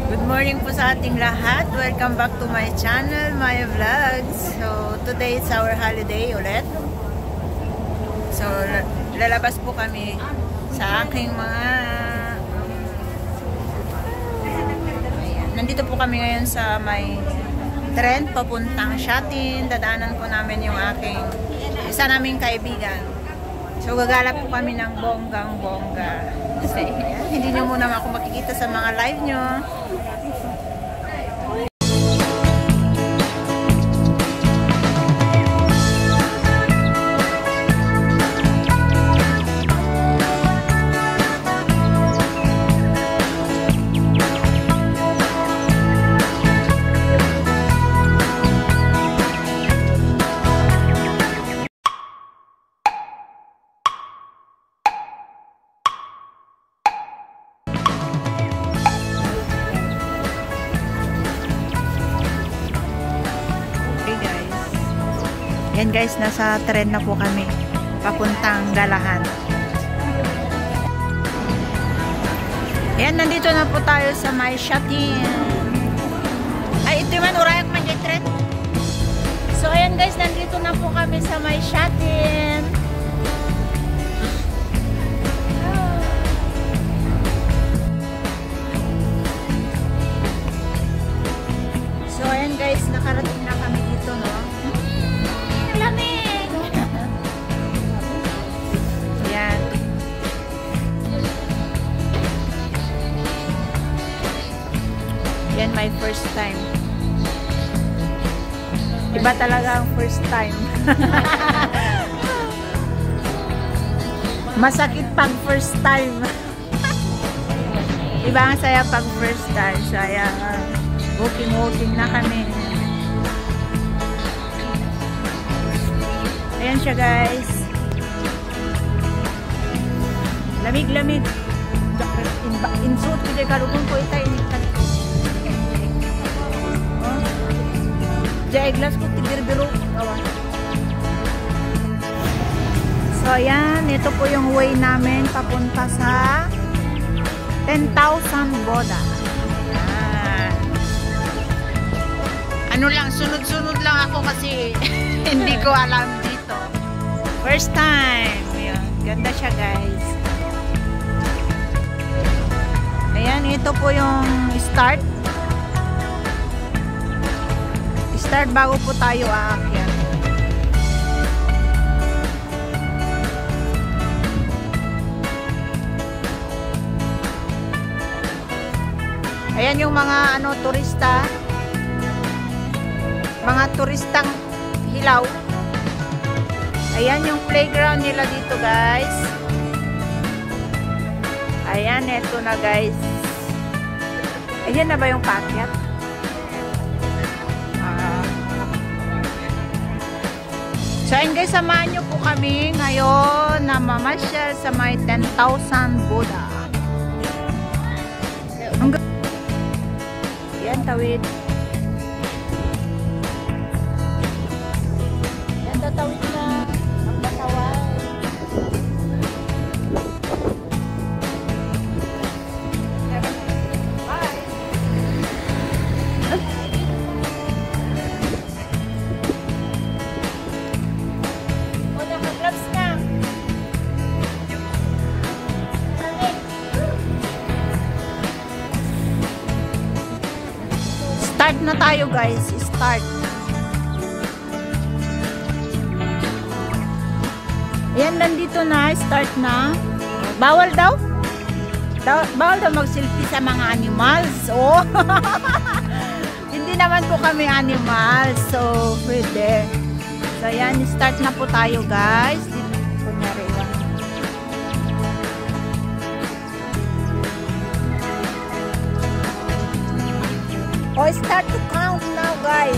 Good morning po sa ating lahat. Welcome back to my channel, my vlogs. So, today is our holiday ulit. So, lalabas po kami sa aking mga... Ayan. Nandito po kami ngayon sa may tren papuntang Shatin. Dadaanan po namin yung aking isa naming kaibigan. So, gagala po kami ng bonggang-bongga. Kasi, hindi nyo muna ako makikita sa mga live nyo. Yan guys, nasa tren na po kami papuntang Galahan. Yan, nandito na po tayo sa may Shatin. Ay, ito man, urayak man yung tren. So, ayan guys, nandito na po kami sa may Shatin. So, ayan guys, nakarating na kami dito, no? Lamig! Yan. Yan, my first time. Iba talaga ang first time. Masakit pag first time. Iba ang saya pag first time. So, ayan, walking na kami. Ayan siya guys. Lamig-lamig. Insuot ko dyan karugong ko itay. Diyan glass ko tigir-biro. So ayan. Ito po yung way namin papunta sa 10,000 Boda. Ayan. Ano lang, sunod-sunod lang ako kasi hindi ko alam dito. First time. Ayan. Ganda siya guys. Ayan, ito po yung start. Start bago po tayo aakyat. Ayan yung mga turista. Mga turistang hilaw. Ayan yung playground nila dito guys. Ayan, eto na guys. Ayan na ba yung paakyat? So ayun guys, samahan nyo po kami ngayon na mamasyal sa may 10,000 Boda. Ayan, tawid. Ayan, tatawid na. Ang basaway. Start na tayo guys, start. Ayan, nandito na, start na. Bawal daw? Bawal daw mag-selfie sa mga animals. Oh. Hindi naman po kami animals, so pwede. So ayan, start na po tayo guys. Kunyari lang. Oh, start to count now, guys.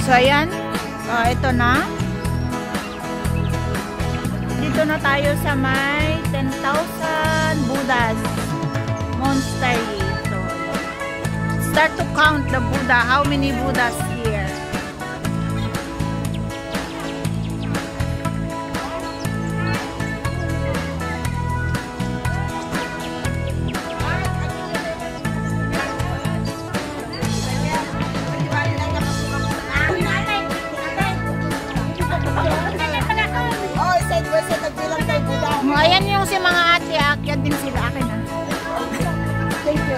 So, ayan. Ito na. Dito na tayo sa may 10,000 Buddhas Monastery. So, start to count the Buddha. How many Buddhas here? Ayan yung si mga ate, akyat din sila. Akin na. Thank you.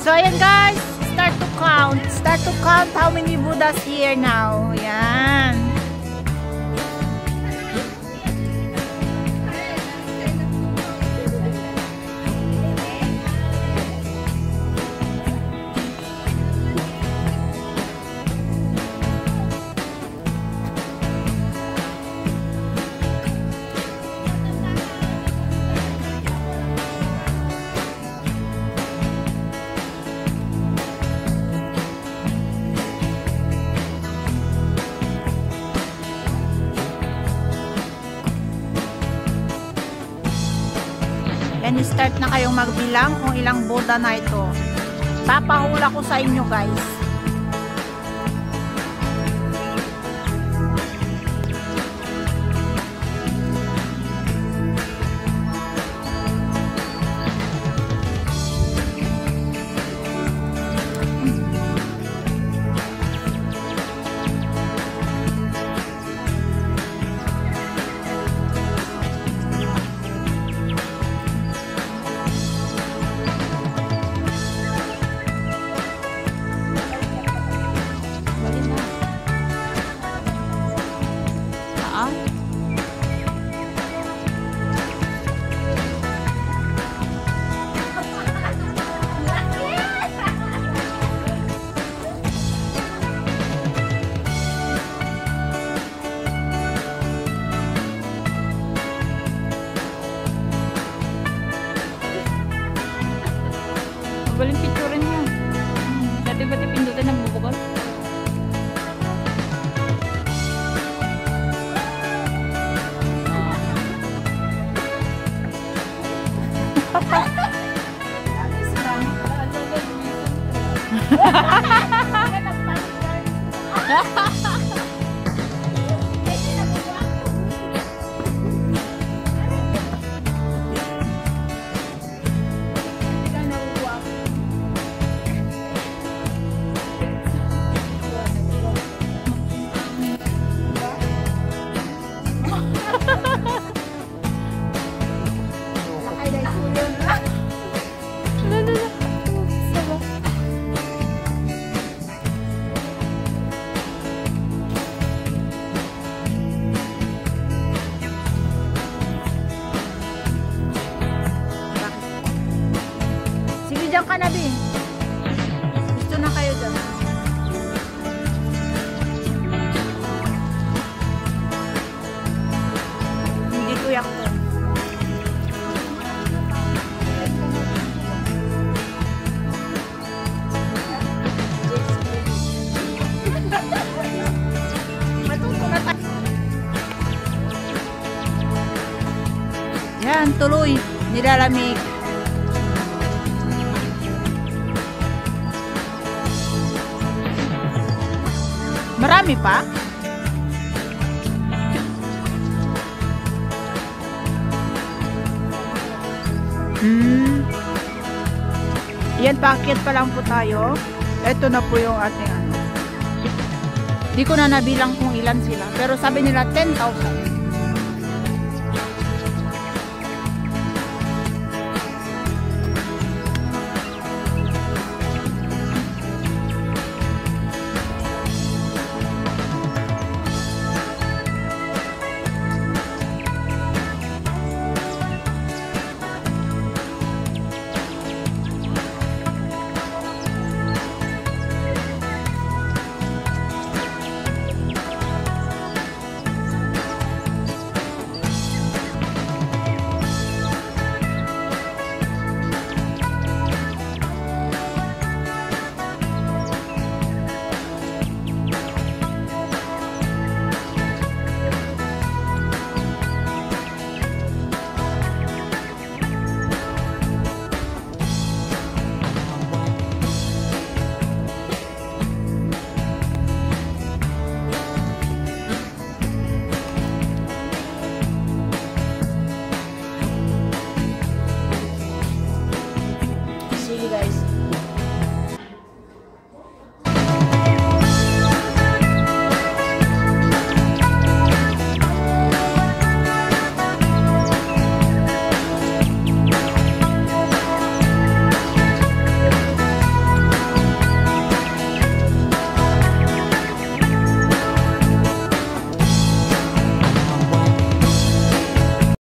So ayan guys, start to count. Start to count how many Buddhas here now. Ayan. And start na kayong magbilang kung ilang Buddha na ito. Papahula ko sa inyo guys. Galing picturein niya. Dati pati pindutin ng bubukol. Diyan ka na din. Gusto na kayo dyan. Hindi ko yak to. Matuto na tayo. Yan, tuloy. Nilalamig. Marami pa? Yan, packet pa lang po tayo. Ito na po yung ating ano. Di ko na nabilang kung ilan sila. Pero sabi nila 10,000.